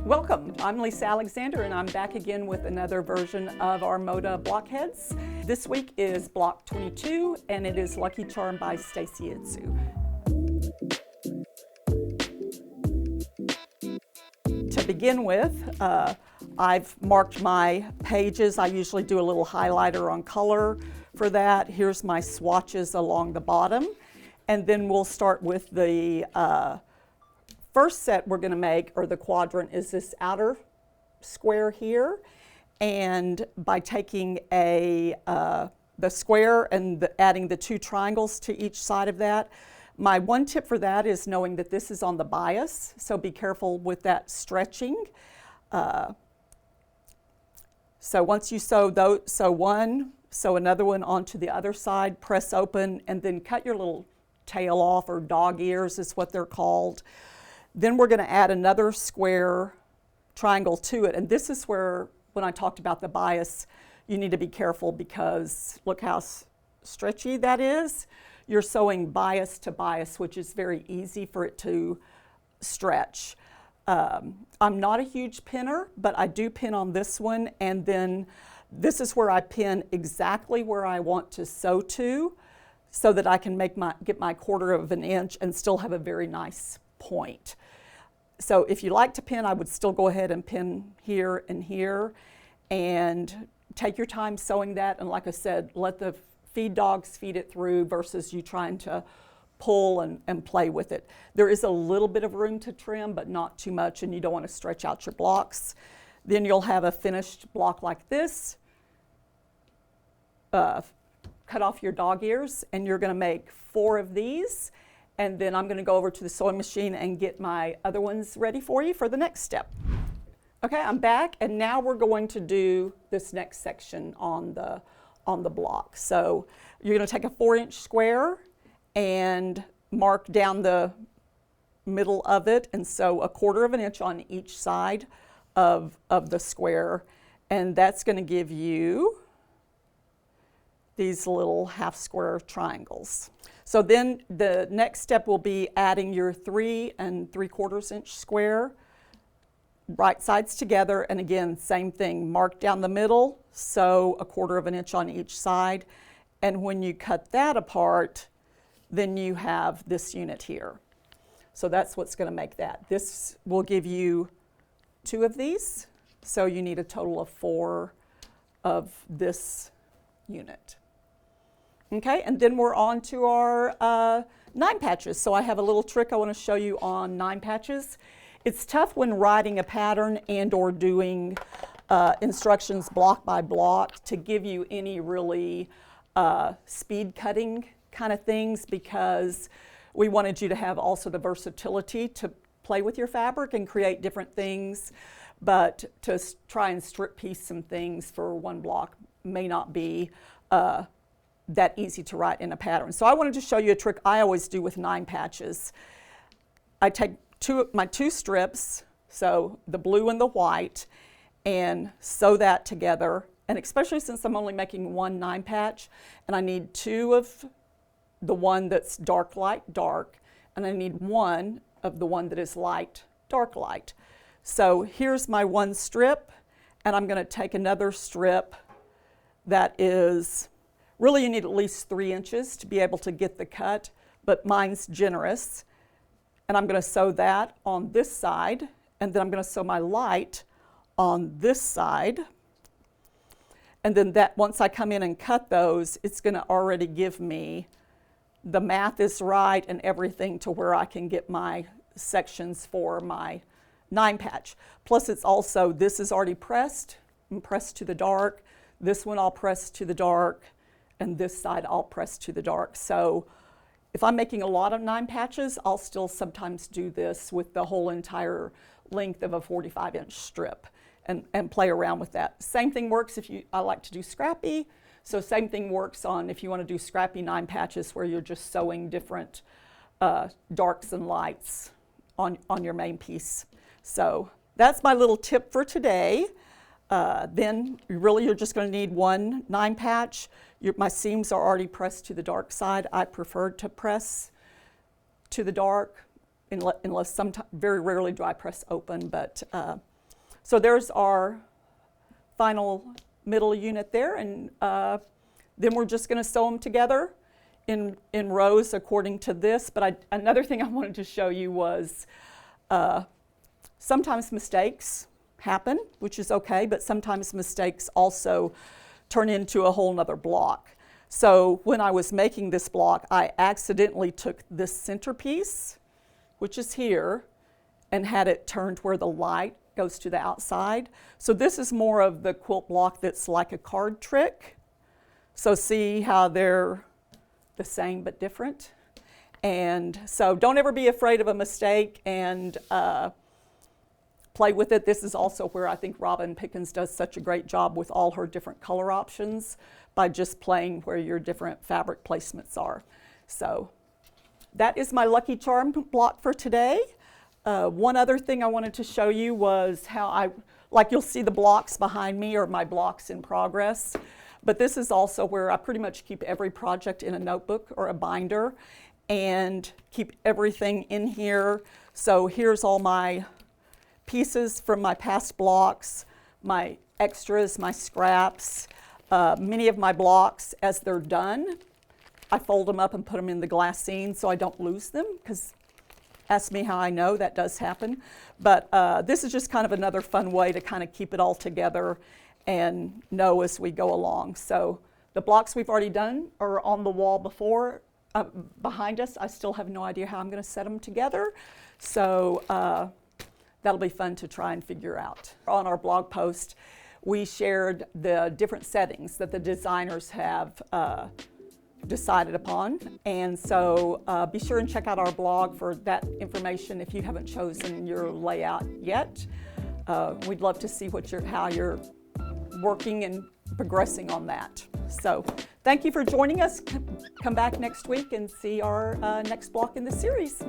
Welcome, I'm Lisa Alexander and I'm back again with another version of our Moda Blockheads. This week is block 22 and it is Lucky Charm by Stacy Iest Hsu. To begin with, I've marked my pages. I usually do a little highlighter on color for that. Here's my swatches along the bottom. And then we'll start with the first set we're going to make, or the quadrant, is this outer square here. And by taking the square and adding the two triangles to each side of that, my one tip for that is knowing that this is on the bias, so be careful with that stretching. So once you sew one, sew another one onto the other side, press open, and then cut your little tail off, or dog ears is what they're called. Then we're going to add another square triangle to it, and this is where, when I talked about the bias, you need to be careful because look how stretchy that is. You're sewing bias to bias, which is very easy for it to stretch. I'm not a huge pinner, but I do pin on this one, and then this is where I pin exactly where I want to sew to, so that I can get my 1/4 of an inch and still have a very nice point. So if you like to pin, I would still go ahead and pin here and here, and take your time sewing that, and like I said, let the feed dogs feed it through versus you trying to pull and play with it. There is a little bit of room to trim, but not too much, and you don't want to stretch out your blocks. Then you'll have a finished block like this. Cut off your dog ears, and you're going to make 4 of these, and then I'm going to go over to the sewing machine and get my other ones ready for you for the next step. Okay, I'm back, and now we're going to do this next section on the block. So you're going to take a 4-inch square and mark down the middle of it, and sew 1/4 of an inch on each side of the square, and that's going to give you these little half square triangles. So then the next step will be adding your 3 3/4 inch square, right sides together, and again, same thing, mark down the middle, sew 1/4 of an inch on each side, and when you cut that apart, then you have this unit here. So that's what's going to make that. This will give you 2 of these, so you need a total of 4 of this unit. Okay, and then we're on to our 9 patches. So I have a little trick I want to show you on 9 patches. It's tough when writing a pattern and or doing instructions block by block to give you any really speed cutting kind of things, because we wanted you to have also the versatility to play with your fabric and create different things, but to try and strip piece some things for one block may not be that easy to write in a pattern. So I wanted to show you a trick I always do with 9 patches. I take my 2 strips, so the blue and the white, and sew that together, and especially since I'm only making 1 9 patch, and I need 2 of the one that's dark, light, dark, and I need 1 of the one that is light, dark, light. So here's my 1 strip, and I'm going to take another strip that is, really you need at least 3 inches to be able to get the cut, but mine's generous. And I'm going to sew that on this side, and then I'm going to sew my light on this side. And then that, once I come in and cut those, it's going to already give me, the math is right and everything, to where I can get my sections for my 9 patch. Plus it's also, this is already pressed, and pressed to the dark. This one I'll press to the dark, and this side I'll press to the dark. So if I'm making a lot of 9 patches, I'll still sometimes do this with the whole entire length of a 45-inch strip and play around with that. Same thing works if I like to do scrappy. So same thing works on if you want to do scrappy 9 patches where you're just sewing different darks and lights on your main piece. So that's my little tip for today. Then really you're just going to need 1 9 patch. My seams are already pressed to the dark side. I prefer to press to the dark unless sometimes, very rarely do I press open, but So there's our final middle unit there, and then we're just going to sew them together in rows according to this. But another thing I wanted to show you was sometimes mistakes happen, which is okay, but sometimes mistakes also turn into a whole nother block. So when I was making this block, I accidentally took this centerpiece, which is here, and had it turned where the light goes to the outside. So this is more of the quilt block that's like a card trick. So see how they're the same but different? And so don't ever be afraid of a mistake, and play with it. This is also where I think Robin Pickens does such a great job with all her different color options, by just playing where your different fabric placements are. So that is my Lucky Charm block for today. One other thing I wanted to show you was how like you'll see the blocks behind me are my blocks in progress, but this is also where I pretty much keep every project in a notebook or a binder and keep everything in here. So here's all my pieces from my past blocks, my extras, my scraps. Many of my blocks, as they're done, I fold them up and put them in the glassine so I don't lose them, because ask me how I know, that does happen. But this is just kind of another fun way to kind of keep it all together and know as we go along. So the blocks we've already done are on the wall behind us. I still have no idea how I'm going to set them together. So that'll be fun to try and figure out. On our blog post, we shared the different settings that the designers have decided upon. And so be sure and check out our blog for that information if you haven't chosen your layout yet. We'd love to see how you're working and progressing on that. So thank you for joining us. Come back next week and see our next block in the series.